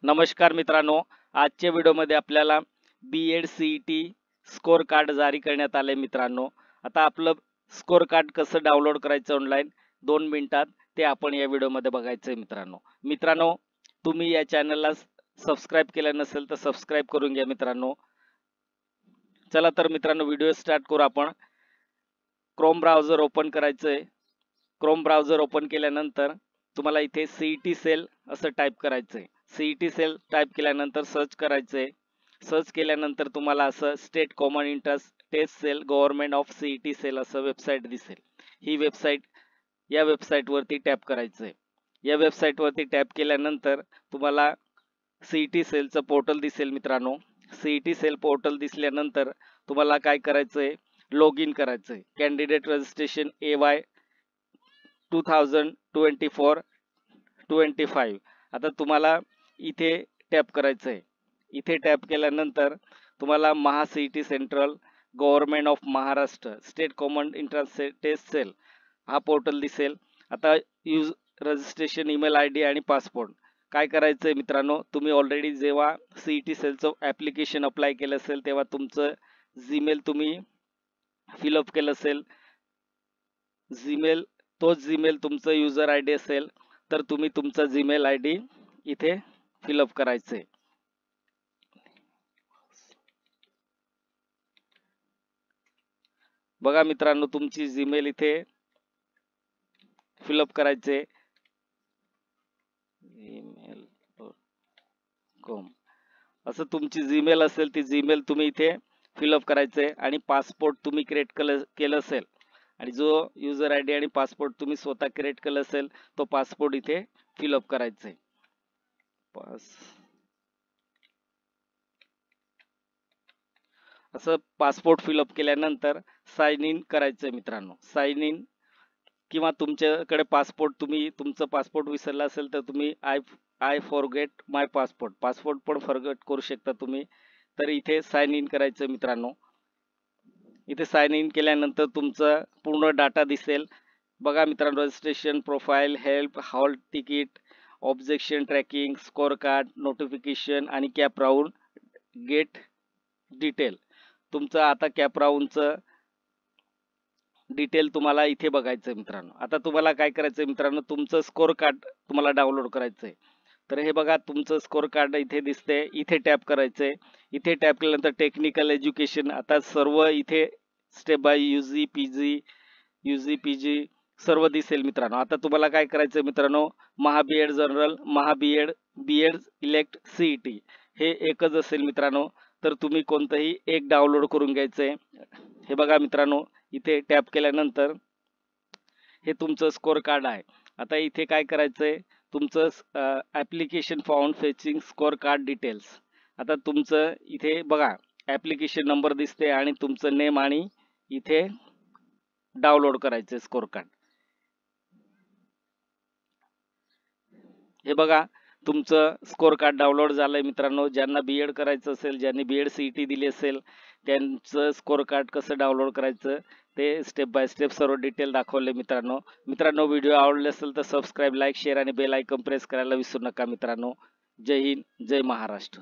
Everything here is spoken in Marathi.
नमस्कार मित्रांनो, आजच्या व्हिडिओमध्ये आपल्याला बी.एड सी.ई.टी. स्कोर कार्ड जारी करण्यात आले मित्रांनो. आता आपलं स्कोर कार्ड कसं डाउनलोड करायचं ऑनलाईन 2 मिनिटात ते आपण या व्हिडिओमध्ये बघायचं आहे मित्रांनो. मित्रांनो, तुम्ही या चॅनलला सबस्क्राईब केलं नसेल तर सबस्क्राईब करून घ्या मित्रांनो. चला तर मित्रांनो, व्हिडिओ स्टार्ट करू आपण. क्रोम ब्राउझर ओपन करायचं आहे. क्रोम ब्राउझर ओपन केल्यानंतर तुम्हाला इथे सी.ई.टी. सेल असं टाईप करायचं आहे. सी.ई.टी. सेल टाईप केल्यानंतर सर्च करायचं आहे. सर्च केल्यानंतर तुम्हाला असं state common interest test cell government of CET. Cell असं वेबसाईट दिसेल. ही वेबसाईट, या वेबसाईटवरती टॅप करायचं आहे. या वेबसाईटवरती टॅप केल्यानंतर तुम्हाला सी.ई.टी. सेलचं पोर्टल दिसेल मित्रांनो. सी.ई.टी. सेल पोर्टल दिसल्यानंतर तुम्हाला काय करायचं आहे, लॉग इन करायचं आहे. Candidate registration AY 2024-25. आता तुम्हाला इथे टॅप करायचं आहे. इथे टॅप केल्यानंतर तुम्हाला Maha CET. Central government of Maharashtra state common interest test cell हा पोर्टल दिसेल. आता यूज रजिस्ट्रेशन ईमेल ID आणि पासपोर्ट. काय करायचं आहे मित्रांनो, तुम्ही ऑलरेडी जेव्हा सी.ई.टी. सेलचं ॲप्लिकेशन अप्लाय केलं असेल तेव्हा तुमचं जीमेल तुम्ही फिलअप केलं असेल. तोच जीमेल तुमचं युजर ID असेल तर तुम्ही तुमचा जीमेल ID इथे फिलअप करायचे. बघा मित्रांनो, तुमची जीमेल इथे फिलअप करायचे. gmail.com असं तुमची जीमेल असेल ती जीमेल तुम्ही इथे फिलअप करायचे आणि पासपोर्ट तुम्ही क्रिएट केलं असेल आणि जो युजर ID आणि पासपोर्ट तुम्ही स्वतः क्रिएट केलं असेल तो पासपोर्ट इथे फिलअप करायचा आहे. असं पासपोर्ट फिलअप केल्यानंतर साइन इन करायचं मित्रांनो. साइन इन किंवा तुमच्याकडे पासपोर्ट तुम्ही तुमचं पासपोर्ट विसरला असेल तर तुम्ही आय फॉरगेट माय पासपोर्ट पण फॉरगेट करू शकता तुम्ही. तर इथे साइन इन करायचं मित्रांनो. इथे साइन इन केल्यानंतर तुमचा पूर्ण डाटा दिसेल. बघा मित्रांनो, registration, profile, help, hall ticket, objection tracking, score card, notification आणि कॅप राऊंड, गेट डिटेल. तुमचं आता कॅप राऊंडचं डिटेल तुम्हाला इथे बघायचं मित्रांनो. आता तुम्हाला काय करायचं मित्रांनो, तुमचं स्कोर कार्ड तुम्हाला डाउनलोड करायचं आहे. तर हे बघा, तुमचं स्कोर कार्ड इथे दिसते. इथे टॅप करायचंय. इथे टॅप केल्यानंतर टेक्निकल एज्युकेशन, आता सर्व इथे स्टेप बाय UG PG सर्व दिसेल मित्रांनो. आता तुम्हाला काय करायचं मित्रांनो, महा B.एड जनरल, महा B.एड इलेक्ट CET हे एकच असेल मित्रांनो. तर तुम्ही कोणतंही एक डाउनलोड करून घ्यायचंय. हे बघा मित्रांनो, इथे टॅप केल्यानंतर हे तुमचं स्कोर कार्ड आहे. आता इथे काय करायचंय, तुमचं application found fetching score card details. आता तुमचं इथे बघा ॲप्लिकेशन नंबर दिसते आणि तुमचं नेम आणि इथे डाउनलोड करायचं स्कोर कार्ड. हे बघा, तुमचं स्कोर कार्ड डाउनलोड झालंय मित्रांनो. ज्यांना B.एड करायचं असेल, ज्यांनी B.एड CET दिली असेल त्यांचं स्कोर कार्ड कसं डाउनलोड करायचं ते स्टेप बाय स्टेप सर्व डिटेल दाखवले मित्रांनो. व्हिडिओ आवडले असेल तर सबस्क्राईब, लाईक, शेअर आणि बेल आयकॉन प्रेस करायला विसरू नका मित्रांनो. जय हिंद, जय महाराष्ट्र.